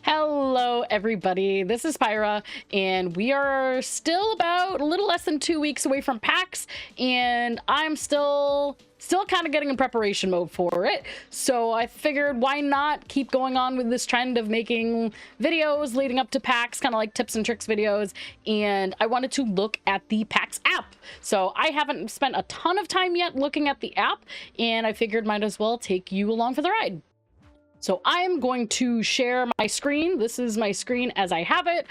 Hello, everybody. This is Pyra, and we are still about a little less than 2 weeks away from PAX, and I'm still kind of getting in preparation mode for it. So I figured, why not keep going on with this trend of making videos leading up to PAX, kind of like tips and tricks videos. And I wanted to look at the PAX app. So I haven't spent a ton of time yet looking at the app, and I figured might as well take you along for the ride. So I'm going to share my screen. This is my screen as I have it.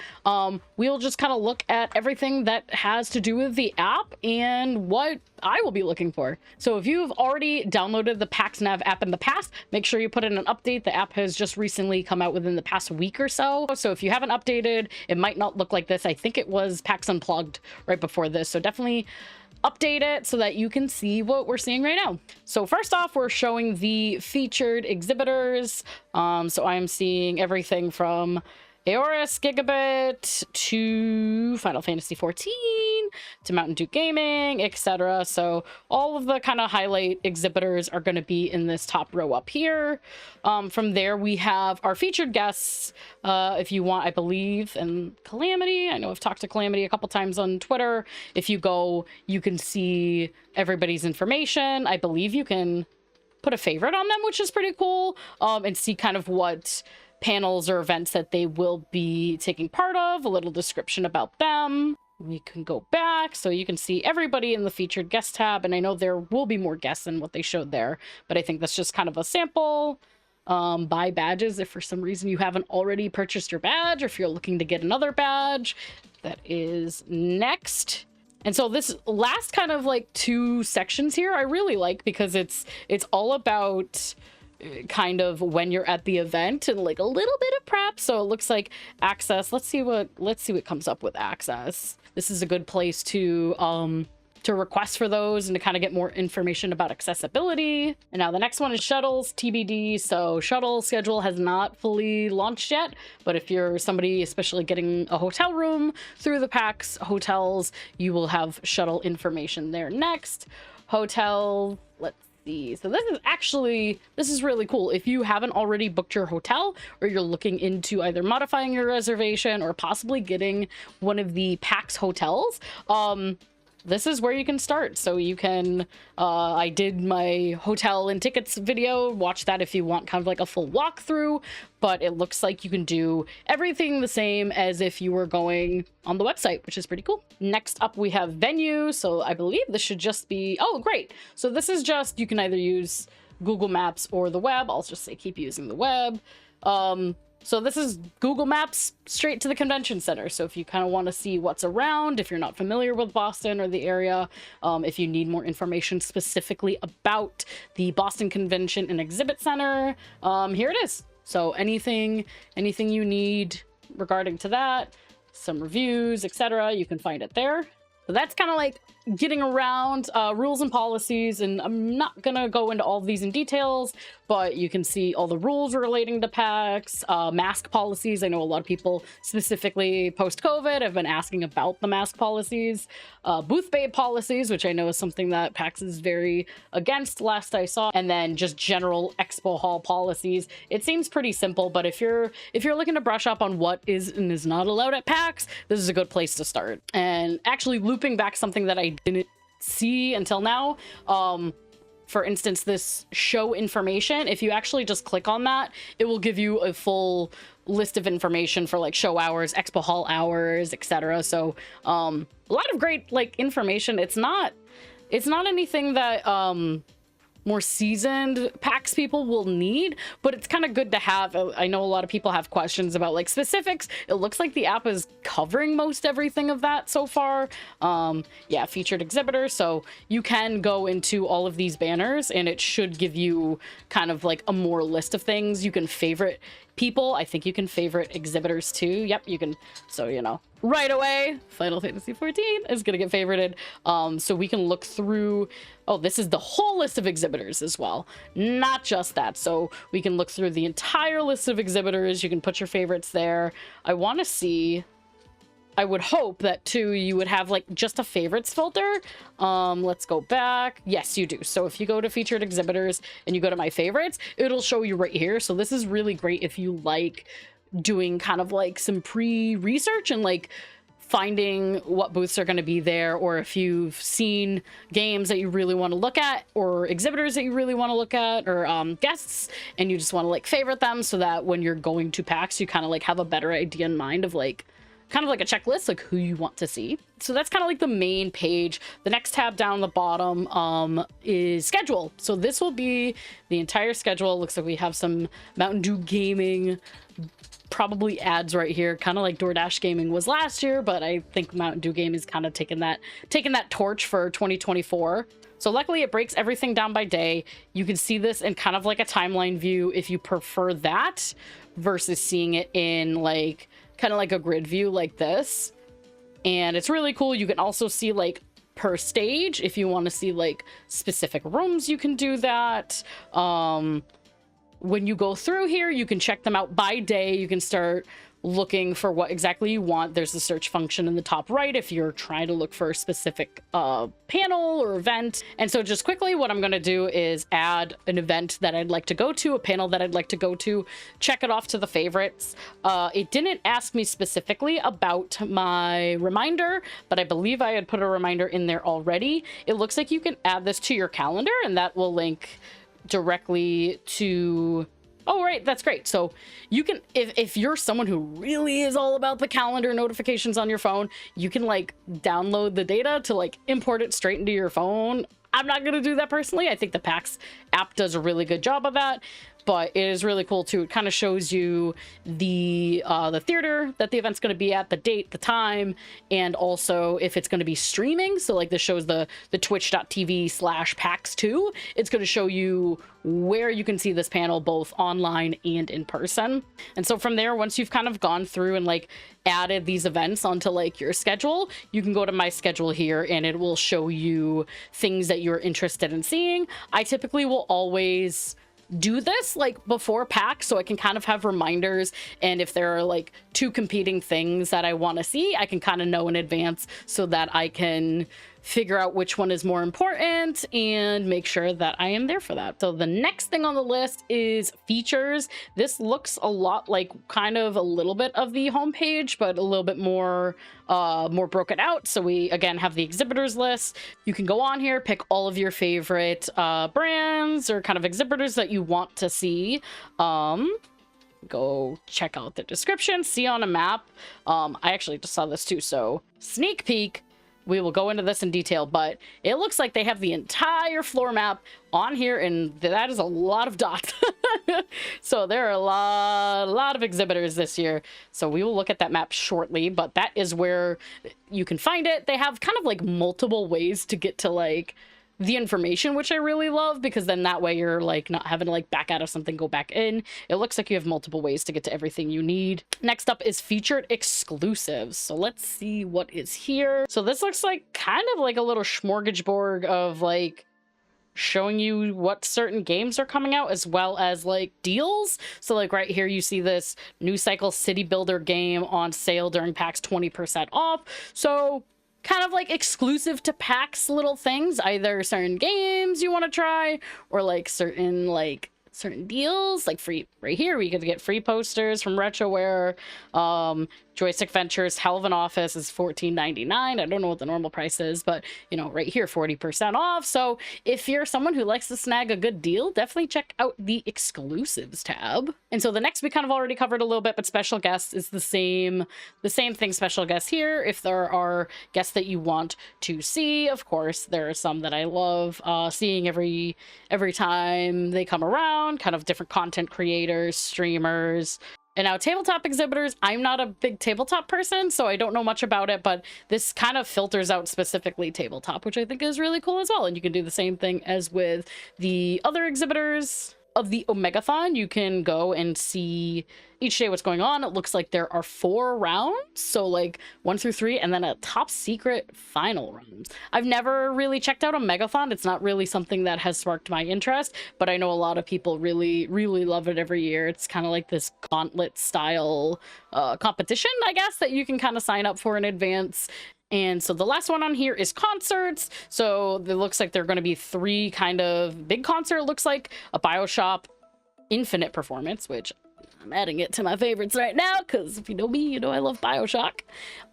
We'll just kind of look at everything that has to do with the app and what I will be looking for. So if you've already downloaded the PAX Nav app in the past, make sure you put in an update. The app has just recently come out within the past week or so. So if you haven't updated, it might not look like this. I think it was PAX Unplugged right before this. So definitely update it so that you can see what we're seeing right now. So first off, we're showing the featured exhibitors. So I'm seeing everything from Aorus Gigabit to Final Fantasy 14 to Mountain Dew Gaming, etc. So all of the kind of highlight exhibitors are going to be in this top row up here. From there, we have our featured guests, if you want, I believe, and Calamity. I know I've talked to Calamity a couple times on Twitter. If you go, you can see everybody's information. I believe you can put a favorite on them, which is pretty cool, and see kind of what panels or events that they will be taking part of, a little description about them. We can go back so you can see everybody in the featured guest tab, and I know there will be more guests than what they showed there, but I think that's just kind of a sample. Buy badges if for some reason you haven't already purchased your badge, or if you're looking to get another badge. That is next. And so this last kind of like two sections here I really like, because it's all about kind of when you're at the event and like a little bit of prep. So it looks like access. Let's see what comes up with access. This is a good place to request for those and to kind of get more information about accessibility. And now the next one is shuttles, TBD. So shuttle schedule has not fully launched yet, but if you're somebody especially getting a hotel room through the PAX hotels, you will have shuttle information there next. Hotel, let's see. So this is really cool. If you haven't already booked your hotel, or you're looking into either modifying your reservation or possibly getting one of the PAX hotels, this is where you can start. So you can, I did my hotel and tickets video, watch that if you want kind of like a full walkthrough, but it looks like you can do everything the same as if you were going on the website, which is pretty cool. Next up, we have venue. So I believe this should just be, oh, great. So this is just, you can either use Google Maps or the web. I'll just say keep using the web. So this is Google Maps straight to the convention center. So if you kind of want to see what's around, if you're not familiar with Boston or the area, if you need more information specifically about the Boston Convention and Exhibit Center, here it is. So anything you need regarding to that, some reviews, etc., you can find it there. So that's kind of like getting around rules and policies, and I'm not gonna go into all of these in details, but you can see all the rules relating to PAX, mask policies. I know a lot of people, specifically post-COVID, have been asking about the mask policies, booth bay policies, which I know is something that PAX is very against last I saw, and then just general expo hall policies. It seems pretty simple, but if you're looking to brush up on what is and is not allowed at PAX, this is a good place to start. And actually looping back something that I didn't see until now, for instance, this show information, if you actually just click on that, it will give you a full list of information for like show hours, expo hall hours, etc. So a lot of great like information. It's not anything that more seasoned PAX people will need, but it's kind of good to have. I know a lot of people have questions about like specifics. It looks like the app is covering most everything of that so far. Yeah, featured exhibitors. So you can go into all of these banners and it should give you kind of like a more list of things. You can favorite people. I think you can favorite exhibitors too. Yep, you can. So, you know, right away, Final Fantasy 14 is going to get favorited. So we can look through, oh, this is the whole list of exhibitors as well, not just that. So we can look through the entire list of exhibitors. You can put your favorites there. I want to see, I would hope that too you would have like just a favorites filter. Let's go back. Yes, you do. So if you go to featured exhibitors and you go to my favorites, it'll show you right here. So this is really great if you like doing kind of like some pre-research and like finding what booths are going to be there, or if you've seen games that you really want to look at, or exhibitors that you really want to look at, or guests, and you just want to like favorite them so that when you're going to PAX, you kind of like have a better idea in mind of like kind of like a checklist, like who you want to see. So that's kind of like the main page. The next tab down the bottom is schedule. So this will be the entire schedule. Looks like we have some Mountain Dew gaming, probably ads right here, kind of like DoorDash gaming was last year, but I think Mountain Dew gaming is kind of taking that torch for 2024. So luckily it breaks everything down by day. You can see this in kind of like a timeline view if you prefer that, versus seeing it in like kind of like a grid view like this. And it's really cool. You can also see like per stage if you want to see like specific rooms, you can do that. When you go through here, you can check them out by day. You can start looking for what exactly you want. There's a search function in the top right if you're trying to look for a specific panel or event. And so just quickly, what I'm going to do is add an event that I'd like to go to, a panel that I'd like to go to, check it off to the favorites. It didn't ask me specifically about my reminder, but I believe I had put a reminder in there already. It looks like you can add this to your calendar, and that will link directly to... Oh, right, that's great. So you can, if you're someone who really is all about the calendar notifications on your phone, you can like download the data to like import it straight into your phone. I'm not going to do that personally. I think the PAX app does a really good job of that, but it is really cool too. It kind of shows you the theater that the event's going to be at, the date, the time, and also if it's going to be streaming. So like this shows the twitch.tv/PAX2. It's going to show you where you can see this panel both online and in person. And so from there, once you've kind of gone through and like added these events onto like your schedule, you can go to my schedule here and it will show you things that you're interested in seeing. I typically will always do this like before PAX so I can kind of have reminders, and if there are like two competing things that I want to see, I can kind of know in advance so that I can figure out which one is more important and make sure that I am there for that. So the next thing on the list is features. This looks a lot like kind of a little bit of the homepage, but a little bit more broken out. So we again have the exhibitors list. You can go on here, pick all of your favorite brands or kind of exhibitors that you want to see. Go check out the description, see on a map. I actually just saw this too, so sneak peek. We will go into this in detail, but it looks like they have the entire floor map on here, and that is a lot of dots. So there are a lot of exhibitors this year. So we will look at that map shortly, but that is where you can find it. They have kind of like multiple ways to get to like the information, which I really love, because then that way you're like not having to like back out of something, go back in. It looks like you have multiple ways to get to everything you need. Next up is featured exclusives. So let's see what is here. So this looks like kind of like a little smorgasbord of like showing you what certain games are coming out, as well as like deals. So like right here you see this New Cycle City Builder game on sale during PAX, 20% off. So kind of like exclusive to PAX little things, either certain games you want to try or like certain deals, like free right here. We could get free posters from Retroware. Joystick Ventures Hell of an Office is $14.99. I don't know what the normal price is, but you know, right here 40% off. So if you're someone who likes to snag a good deal, definitely check out the exclusives tab. And so the next we kind of already covered a little bit, but special guests is the same thing. Special guests here, if there are guests that you want to see, of course there are some that I love seeing every time they come around, kind of different content creators, streamers. And now tabletop exhibitors, I'm not a big tabletop person, so I don't know much about it, but this kind of filters out specifically tabletop, which I think is really cool as well. And you can do the same thing as with the other exhibitors of the Omegathon. You can go and see each day what's going on. It looks like there are 4 rounds, so like 1 through 3, and then a top secret final round. I've never really checked out Omegathon. It's not really something that has sparked my interest, but I know a lot of people really love it every year. It's kind of like this gauntlet style competition, I guess, that you can kind of sign up for in advance. And so the last one on here is concerts. So it looks like there are going to be 3 kind of big concert. It looks like a BioShock Infinite performance, which I'm adding it to my favorites right now because if you know me, you know I love Bioshock.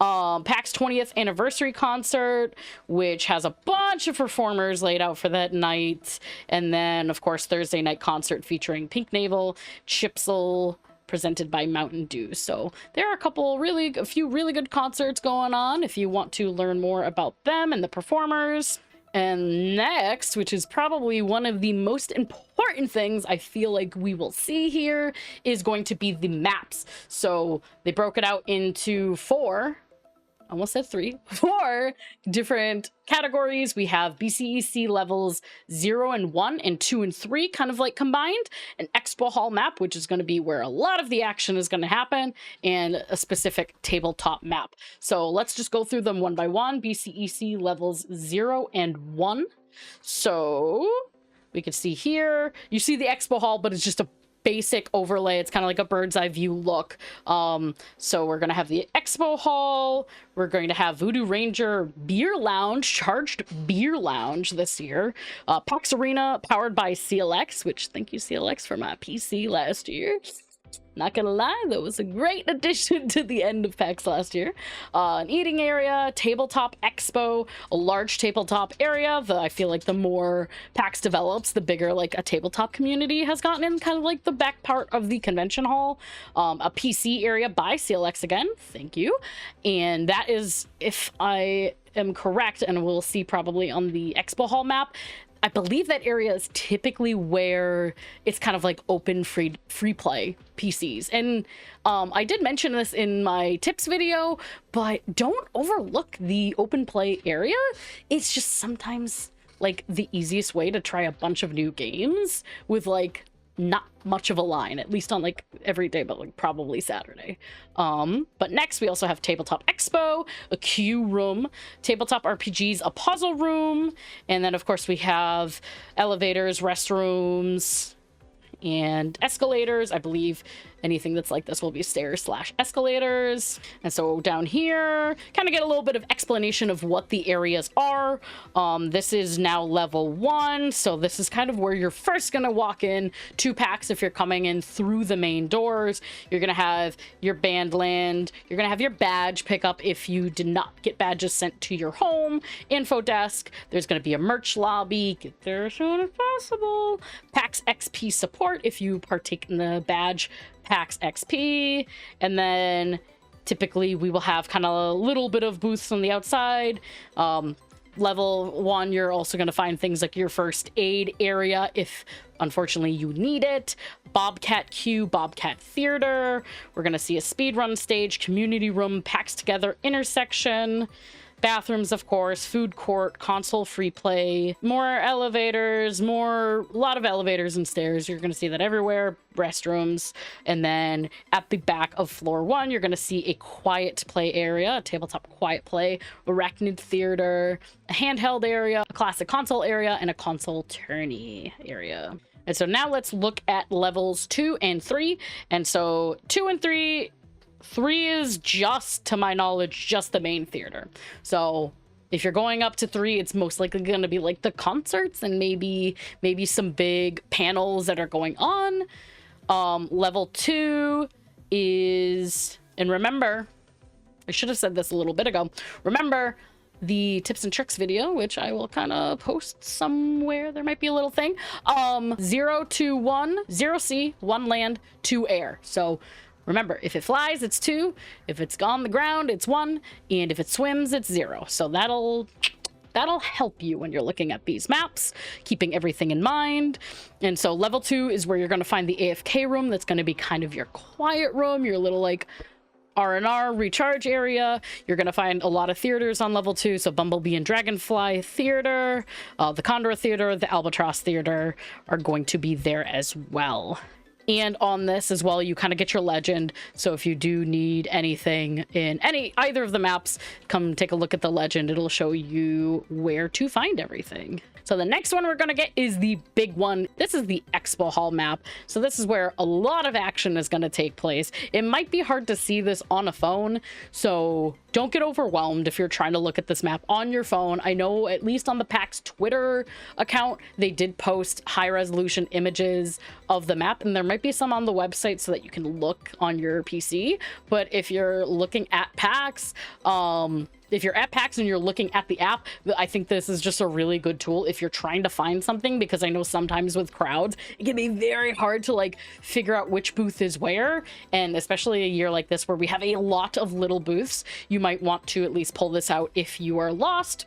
PAX 20th anniversary concert, which has a bunch of performers laid out for that night. And then, of course, Thursday night concert featuring Pink Navel, Chipsel, presented by Mountain Dew. So there are a few really good concerts going on if you want to learn more about them and the performers. And next, which is probably one of the most important things I feel like we will see here, is going to be the maps. So they broke it out into four different categories. We have BCEC levels 0 and 1 and 2 and 3 kind of like combined, an expo hall map, which is going to be where a lot of the action is going to happen, and a specific tabletop map. So let's just go through them one by one. BCEC levels 0 and 1. So we can see here, you see the expo hall, but it's just a basic overlay. It's kind of like a bird's eye view look. So we're going to have the expo hall. We're going to have Voodoo Ranger Beer Lounge, charged beer lounge this year. PAX Arena powered by CLX, which thank you CLX for my PC last year. Not gonna lie, that was a great addition to the end of PAX last year. An eating area, tabletop expo, a large tabletop area. I feel like the more PAX develops, the bigger like a tabletop community has gotten in kind of like the back part of the convention hall. A PC area by CLX again, thank you. And that is, if I am correct, and we'll see probably on the expo hall map, I believe that area is typically where it's kind of like open free play PCs. And I did mention this in my tips video, but don't overlook the open play area. It's just sometimes like the easiest way to try a bunch of new games with like not much of a line, at least on like every day, but like probably Saturday. But next we also have Tabletop Expo, a queue room, Tabletop RPGs, a puzzle room, and then of course we have elevators, restrooms, and escalators. I believe anything that's like this will be stairs / escalators. And so down here, kind of get a little bit of explanation of what the areas are. This is now level 1. So this is kind of where you're first going to walk in to PAX if you're coming in through the main doors. You're going to have your band land. You're going to have your badge pickup if you did not get badges sent to your home. Info desk. There's going to be a merch lobby. Get there as soon as possible. PAX XP support if you partake in the badge PAX XP, and then typically we will have kind of a little bit of booths on the outside. Level 1, you're also going to find things like your first aid area if unfortunately you need it. Bobcat Queue, Bobcat Theater. We're going to see a speedrun stage, community room, PAX Together intersection. Bathrooms, of course, food court, console free play, more elevators, a lot of elevators and stairs. You're going to see that everywhere. Restrooms. And then at the back of floor 1, you're going to see a quiet play area, a tabletop quiet play, arachnid theater, a handheld area, a classic console area, and a console tourney area. And so now let's look at levels 2 and 3. And so 2 and 3 is just, to my knowledge, just the main theater. So if you're going up to 3, it's most likely going to be like the concerts and maybe some big panels that are going on. Level 2 is, and remember, I should have said this a little bit ago. Remember the tips and tricks video, which I will kind of post somewhere. There might be a little thing. 0 to 1, 0 sea, 1 land, 2 air. So remember, if it flies, it's 2. If it's on the ground, it's 1. And if it swims, it's 0. So that'll help you when you're looking at these maps, keeping everything in mind. And so level 2 is where you're going to find the AFK room. That's going to be kind of your quiet room, your little like R&R recharge area. You're going to find a lot of theaters on level 2. So Bumblebee and Dragonfly Theater, the Condor Theater, the Albatross Theater are going to be there as well. And on this as well, you kind of get your legend. So if you do need anything in either of the maps, come take a look at the legend. It'll show you where to find everything. So the next one we're going to get is the big one. This is the Expo Hall map. So this is where a lot of action is going to take place. It might be hard to see this on a phone, so don't get overwhelmed if you're trying to look at this map on your phone. I know at least on the PAX Twitter account, they did post high resolution images of the map, and there might be some on the website so that you can look on your PC. But if you're looking at PAX, if you're at PAX and you're looking at the app, I think this is just a really good tool if you're trying to find something, because I know sometimes with crowds, it can be very hard to like figure out which booth is where. And especially a year like this where we have a lot of little booths, you might want to at least pull this out if you are lost.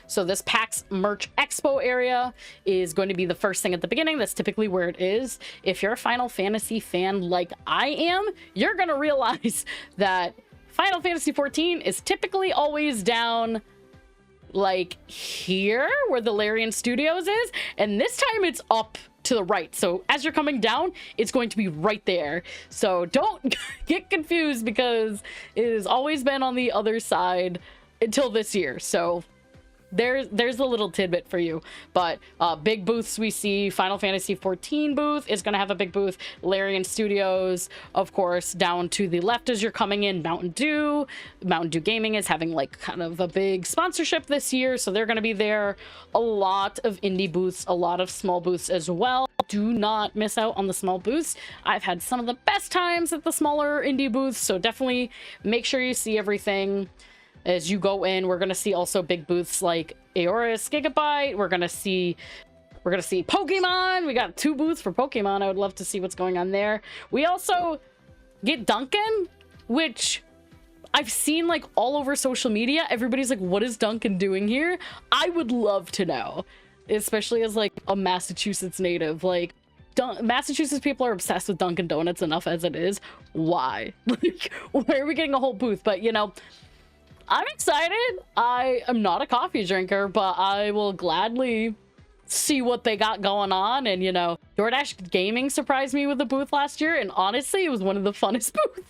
So this PAX Merch Expo area is going to be the first thing at the beginning. That's typically where it is. If you're a Final Fantasy fan like I am, you're going to realize that Final Fantasy 14 is typically always down like here where the Larian Studios is. And this time it's up to the right. So as you're coming down, it's going to be right there. So don't get confused, because it has always been on the other side until this year. So there's a little tidbit for you. But big booths we see, Final Fantasy 14 booth is going to have a big booth. Larian Studios, of course, down to the left as you're coming in, Mountain Dew Gaming is having like kind of a big sponsorship this year, so they're going to be there. A lot of indie booths, a lot of small booths as well. Do not miss out on the small booths. I've had some of the best times at the smaller indie booths, so definitely make sure you see everything as you go in. We're going to see also big booths like Aorus Gigabyte. We're going to see Pokemon. We got 2 booths for Pokemon. I would love to see what's going on there. We also get Duncan, which I've seen like all over social media. Everybody's like, what is Duncan doing here? I would love to know, especially as like a Massachusetts native. Like, Massachusetts people are obsessed with Dunkin' Donuts enough as it is. Why? Like, why are we getting a whole booth? But you know, I'm excited. I am not a coffee drinker, but I will gladly see what they got going on. And, you know, DoorDash Gaming surprised me with the booth last year. And honestly, it was one of the funnest booths.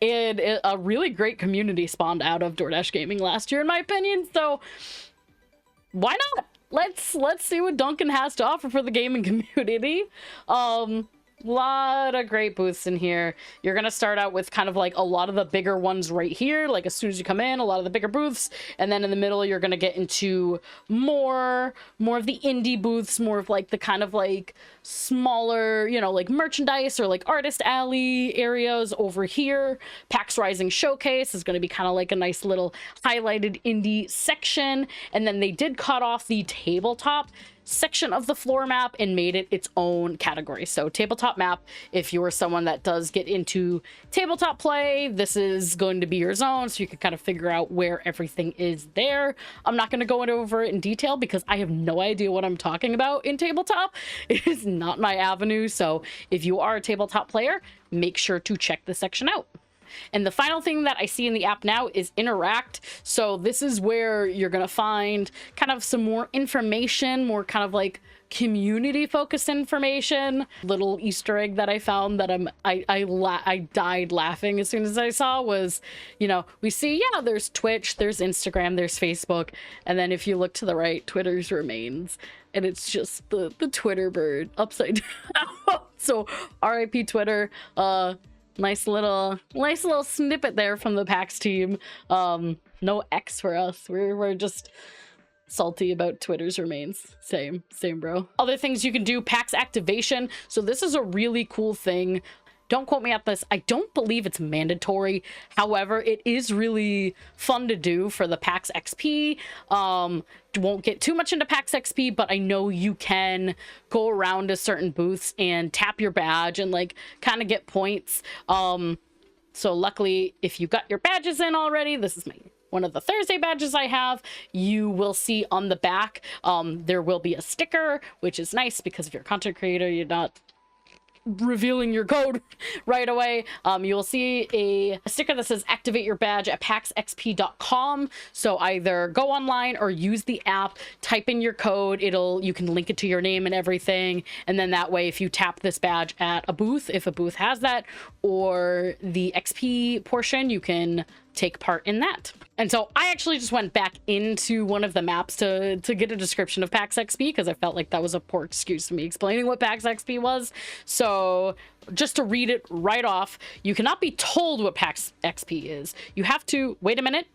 And a really great community spawned out of DoorDash Gaming last year, in my opinion. So why not? Let's see what Duncan has to offer for the gaming community. Lot of great booths in here. You're gonna start out with kind of like a lot of the bigger ones right here, like as soon as you come in, a lot of the bigger booths, and then in the middle you're gonna get into more of the indie booths, more of like the kind of like smaller, you know, like merchandise or like artist alley areas over here. PAX Rising Showcase is going to be kind of like a nice little highlighted indie section, and then they did cut off the tabletop section of the floor map and made it its own category. So tabletop map, if you're someone that does get into tabletop play, this is going to be your zone, so you can kind of figure out where everything is there. I'm not going to go over it in detail because I have no idea what I'm talking about in tabletop. It is not my avenue, so if you are a tabletop player, make sure to check this section out. And the final thing that I see in the app now is Interact. So this is where you're going to find kind of some more information, more kind of like community focused information. Little Easter egg that I found that I died laughing as soon as I saw was, you know, we see, yeah, there's Twitch, there's Instagram, there's Facebook. And then if you look to the right, Twitter's remains. And it's just the Twitter bird upside down. So RIP Twitter. Nice little snippet there from the PAX team. No X for us. We're just salty about Twitter's remains. Same bro. Other things you can do, PAX activation. So this is a really cool thing. Don't quote me at this. I don't believe it's mandatory. However, it is really fun to do for the PAX XP. Won't get too much into PAX XP, but I know you can go around to certain booths and tap your badge and like kind of get points. So luckily, if you got your badges in already, this is one of the Thursday badges I have, you will see on the back, there will be a sticker, which is nice because if you're a content creator, you're not revealing your code right away. You will see a sticker that says activate your badge at paxxp.com. So either go online or use the app, type in your code, you can link it to your name and everything, and then that way if you tap this badge at a booth, if a booth has that, or the XP portion, you can take part in that. And so I actually just went back into one of the maps to get a description of PAX XP because I felt like that was a poor excuse to me explaining what PAX XP was. So just to read it right off, you cannot be told what PAX XP is. You have to, wait a minute,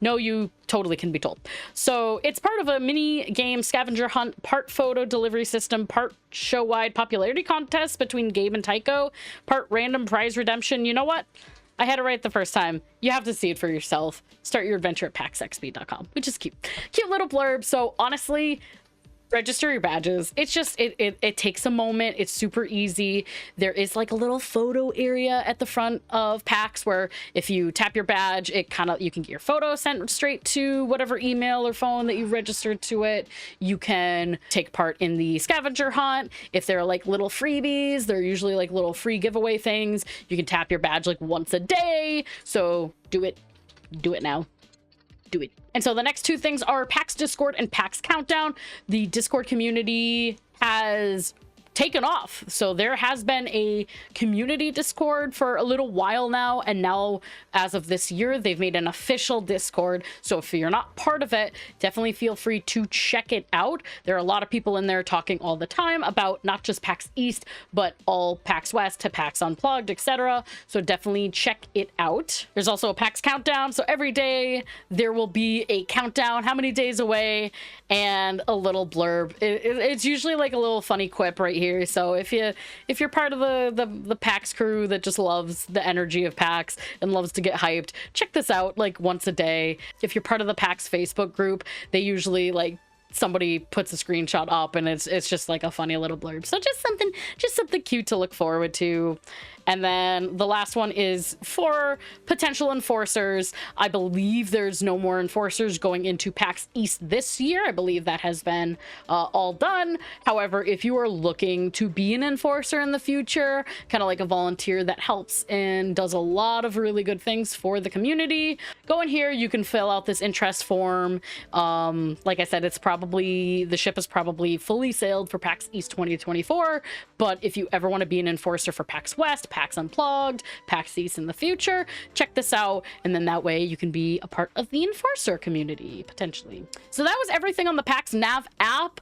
No, you totally can be told. So it's part of a mini game scavenger hunt, part photo delivery system, part show-wide popularity contest between Gabe and Tycho, part random prize redemption. You know what? I had it right the first time. You have to see it for yourself. Start your adventure at paxxp.com, which is cute. Cute little blurb. So honestly, register your badges. It's just it takes a moment. It's super easy. There is like a little photo area at the front of PAX where if you tap your badge, it kind of, you can get your photo sent straight to whatever email or phone that you registered to it. You can take part in the scavenger hunt. If there are like little freebies, they're usually like little free giveaway things. You can tap your badge like once a day. So do it now. Do it. And so the next two things are PAX Discord and PAX Countdown. The Discord community has taken off. So there has been a community Discord for a little while now, and now as of this year they've made an official Discord. So if you're not part of it, definitely feel free to check it out. There are a lot of people in there talking all the time about not just PAX East, but all PAX West to PAX Unplugged, etc. So definitely check it out. There's also a PAX Countdown, so every day there will be a countdown, how many days away, and a little blurb. It's usually like a little funny quip right here. So if you're part of the PAX crew that just loves the energy of PAX and loves to get hyped, check this out like once a day. If you're part of the PAX Facebook group, they usually like somebody puts a screenshot up and it's just like a funny little blurb. So just something cute to look forward to. And then the last one is for potential enforcers. I believe there's no more enforcers going into PAX East this year. I believe that has been all done. However, if you are looking to be an enforcer in the future, kind of like a volunteer that helps and does a lot of really good things for the community, go in here. You can fill out this interest form. Like I said, the ship is probably fully sailed for PAX East 2024. But if you ever want to be an enforcer for PAX West, PAX Unplugged, PAX East in the future, check this out, and then that way you can be a part of the enforcer community potentially. So that was everything on the PAX Nav app.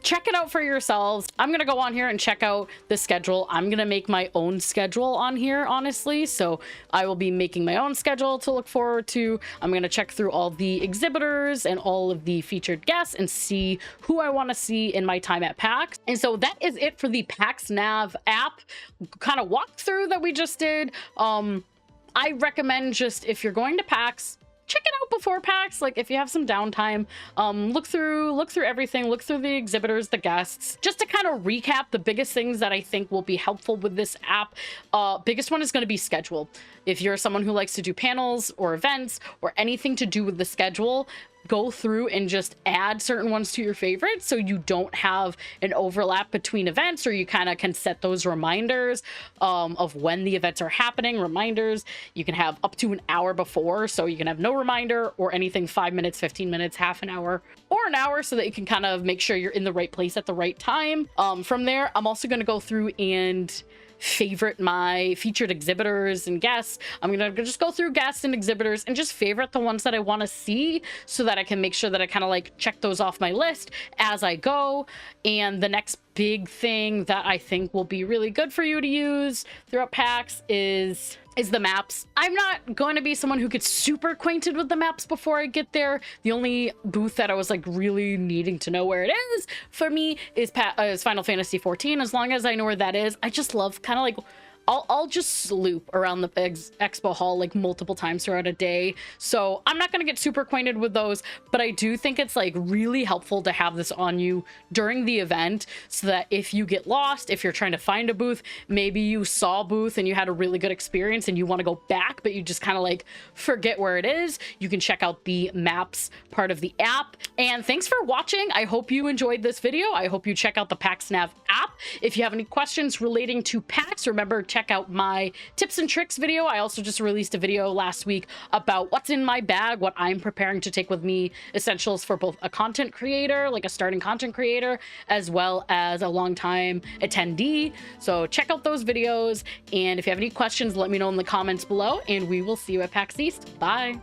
Check it out for yourselves. I'm gonna go on here and check out the schedule. I'm gonna make my own schedule on here, honestly, so I will be making my own schedule to look forward to. I'm gonna check through all the exhibitors and all of the featured guests and see who I want to see in my time at PAX. And so that is it for the PAX Nav app kind of walkthrough that we just did. I recommend, just if you're going to PAX, check it out before PAX. Like if you have some downtime, look through everything, look through the exhibitors, the guests, just to kind of recap the biggest things that I think will be helpful with this app. Biggest one is going to be schedule. If you're someone who likes to do panels or events or anything to do with the schedule, go through and just add certain ones to your favorites so you don't have an overlap between events, or you kind of can set those reminders of when the events are happening. Reminders you can have up to an hour before, so you can have no reminder or anything 5 minutes, 15 minutes, half an hour, or an hour, so that you can kind of make sure you're in the right place at the right time. From there, I'm also going to go through and favorite my featured exhibitors and guests. I'm gonna just go through guests and exhibitors and just favorite the ones that I want to see, so that I can make sure that I kind of like check those off my list as I go. And the next big thing that I think will be really good for you to use throughout PAX is the maps. I'm not going to be someone who gets super acquainted with the maps before I get there. The only booth that I was like really needing to know where it is for me is Final Fantasy 14. As long as I know where that is, I just love kind of like I'll just loop around the expo hall like multiple times throughout a day. So I'm not going to get super acquainted with those, but I do think it's like really helpful to have this on you during the event, so that if you get lost, if you're trying to find a booth, maybe you saw a booth and you had a really good experience and you want to go back, but you just kind of like forget where it is, you can check out the maps part of the app. And thanks for watching. I hope you enjoyed this video. I hope you check out the PAX Nav app. If you have any questions relating to PAX, remember, check out my tips and tricks video. I also just released a video last week about what's in my bag, what I'm preparing to take with me, essentials for both a content creator, like a starting content creator, as well as a long-time attendee. So check out those videos, and if you have any questions, let me know in the comments below, and we will see you at PAX East. Bye.